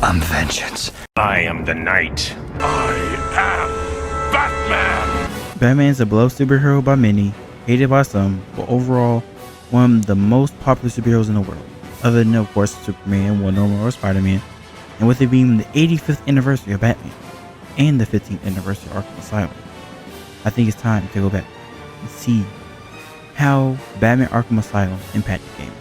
I'm vengeance. I am the knight. I am Batman! Batman is a beloved superhero by many, hated by some, but overall, one of the most popular superheroes in the world. Other than, of course, Superman, Wonder Woman, or Spider-Man. And with it being the 85th anniversary of Batman, and the 15th anniversary of Arkham Asylum, I think it's time to go back and see how Batman Arkham Asylum impacted the game.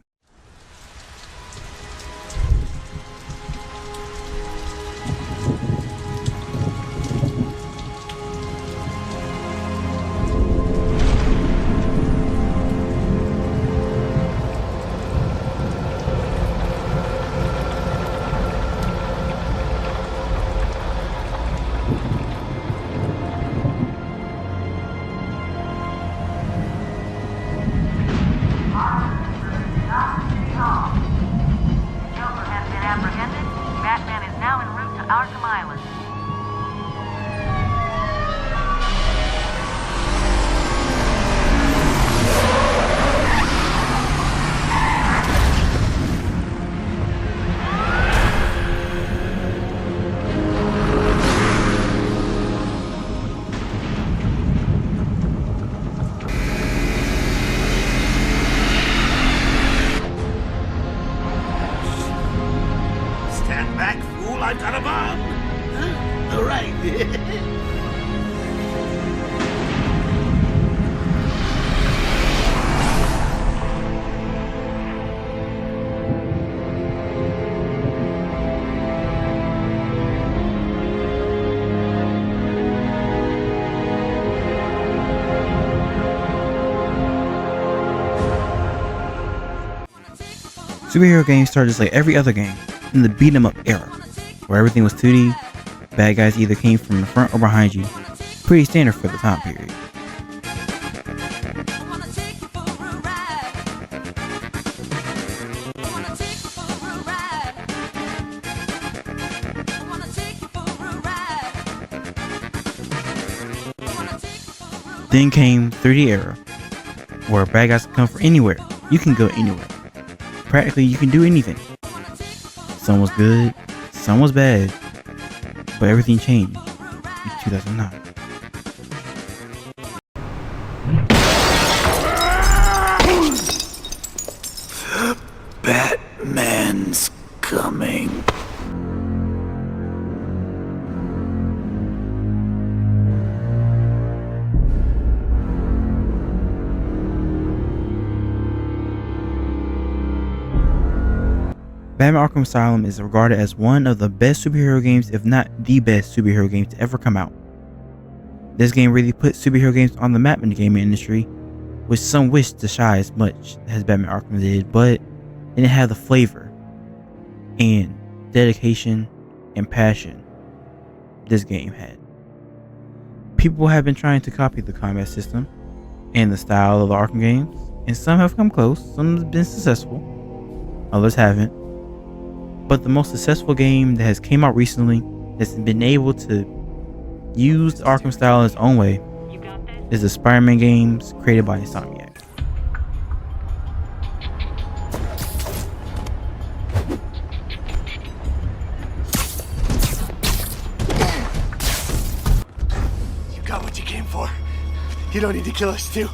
Batman is now en route to Arkham Island. Stand back, fool! I've got a bomb! Huh? All right. Superhero games started just like every other game in the beat 'em up era, where everything was 2D, bad guys either came from the front or behind you, pretty standard for the time period. Then came 3D era, where bad guys can come from anywhere, you can go anywhere. Practically you can do anything. Some was good, some was bad, but everything changed in 2009. Batman's coming. Batman Arkham Asylum is regarded as one of the best superhero games, if not the best superhero game to ever come out. This game really put superhero games on the map in the gaming industry, which some wish to shy as much as Batman Arkham did, but it didn't have the flavor and dedication and passion this game had. People have been trying to copy the combat system and the style of the Arkham games, and some have come close, some have been successful, others haven't. But the most successful game that has came out recently that's been able to use the Arkham style in its own way is the Spider-Man games created by Insomniac. You got what you came for. You don't need to kill us too.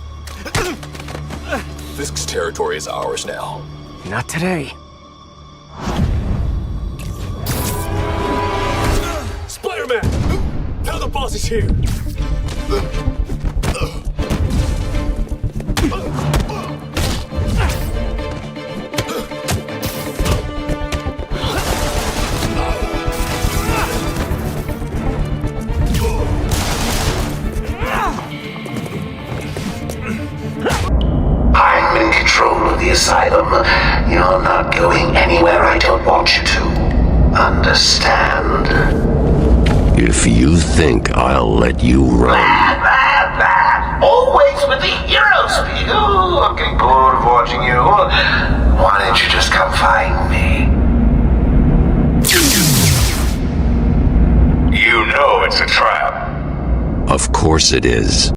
Fisk's territory is ours now. Not today. Spider-Man! Tell the boss is here! I'm in control of the asylum. You're not going anywhere I don't want you to. Understand? If you think I'll let you run... Always with the hero speed. Ooh, I'm getting bored of watching you. Why don't you just come find me? You know it's a trap. Of course it is.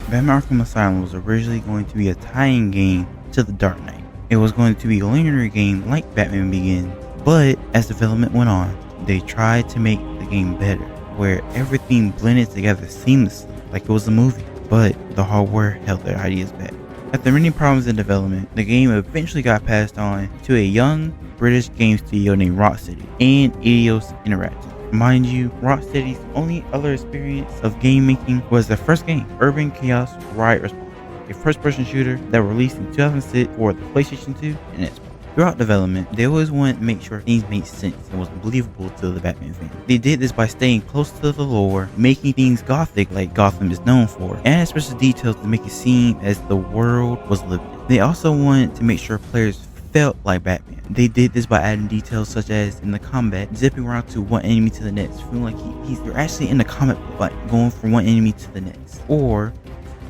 Batman Arkham Asylum was originally going to be a tie-in game to The Dark Knight. It was going to be a linear game like Batman Begins, but as development went on, They tried to make the game better, where everything blended together seamlessly, like it was a movie, but the hardware held their ideas back. After many problems in development, the game eventually got passed on to a young British game studio named Rocksteady and Eidos Interactive. Mind you, Rocksteady's only other experience of game making was their first game, Urban Chaos Riot Response, a first-person shooter that was released in 2006 for the PlayStation 2 and Xbox. Throughout development, they always wanted to make sure things made sense and was believable to the Batman fan. They did this by staying close to the lore, making things gothic like Gotham is known for, and add special details to make it seem as the world was lived in. They also wanted to make sure players felt like Batman. They did this by adding details such as in the combat, zipping around to one enemy to the next, feeling like you're actually in the combat, like going from one enemy to the next. Or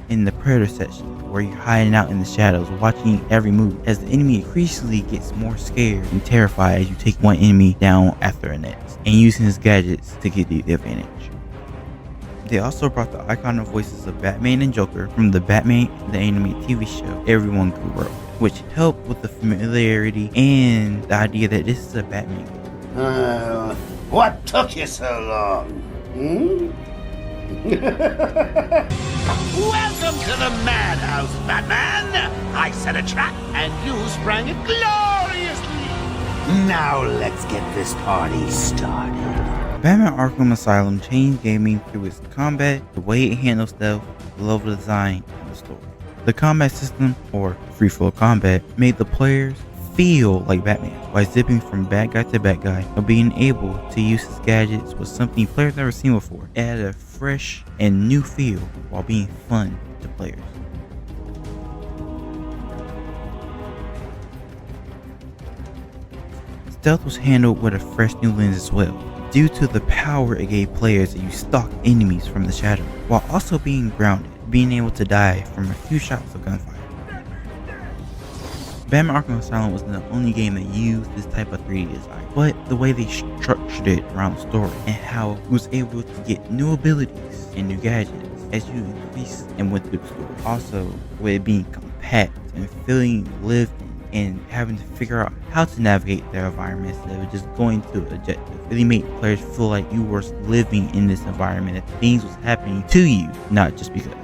in the Predator section, where you're hiding out in the shadows, watching every move, as the enemy increasingly gets more scared and terrified as you take one enemy down after the next, and using his gadgets to get the advantage. They also brought the iconic voices of Batman and Joker from the Batman the Animated TV show everyone grew up with, which helped with the familiarity and the idea that this is a Batman game. What took you so long? Welcome to the madhouse, Batman! I set a trap, and you sprang it gloriously! Now let's get this party started. Batman Arkham Asylum changed gaming through its combat, the way it handles stealth, the level design, and the story. The combat system, or free-flow combat, made the players feel like Batman by zipping from bad guy to bad guy, or being able to use his gadgets was something players never seen before. It added a fresh and new feel while being fun to players. Stealth was handled with a fresh new lens as well, due to the power it gave players to use stalk enemies from the shadow, while also being grounded, being able to die from a few shots of gunfire. Batman Arkham Asylum was the only game that used this type of 3D design, but the way they structured it around the story and how it was able to get new abilities and new gadgets as you increase and went through the story. Also, with it being compact and feeling lived in and having to figure out how to navigate their environment instead of just going to an objective really made players feel like you were living in this environment, that things was happening to you, not just because.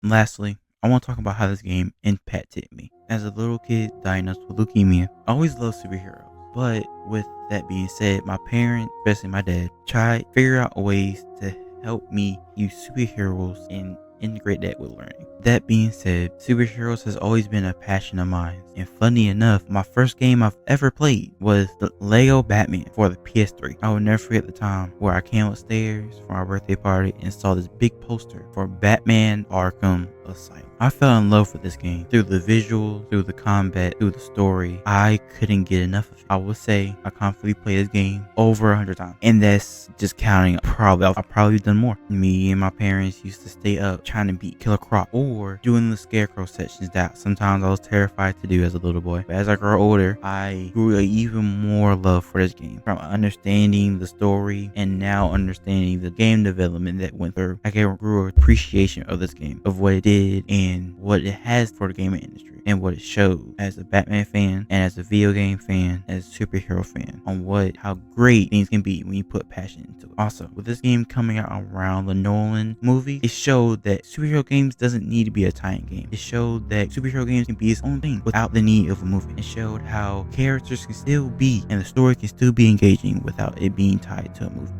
And lastly, I want to talk about how this game impacted me. As a little kid diagnosed with leukemia, I always loved superheroes. But with that being said, my parents, especially my dad, tried to figure out ways to help me use superheroes and integrate that with learning. That being said, superheroes has always been a passion of mine. And funny enough, my first game I've ever played was the Lego Batman for the PS3. I will never forget the time where I came upstairs for our birthday party and saw this big poster for Batman Arkham Asylum. I fell in love with this game through the visuals, through the combat, through the story. I couldn't get enough of it. I would say I confidently played this game over 100 times, and that's just counting. I've probably done more. Me and my parents used to stay up trying to beat Killer Croc or doing the Scarecrow sections that sometimes I was terrified to do as a little boy. But as I grew older, I grew even more love for this game. From understanding the story and now understanding the game development that went through, I grew an appreciation of this game, of what it did and what it has for the gaming industry and what it showed as a Batman fan and as a video game fan, as a superhero fan, on how great things can be when you put passion into it. Also, with this game coming out around the Nolan movie, it showed that superhero games doesn't need to be a tie-in game. It showed that superhero games can be its own thing without the need of a movie. It showed how characters can still be and the story can still be engaging without it being tied to a movie.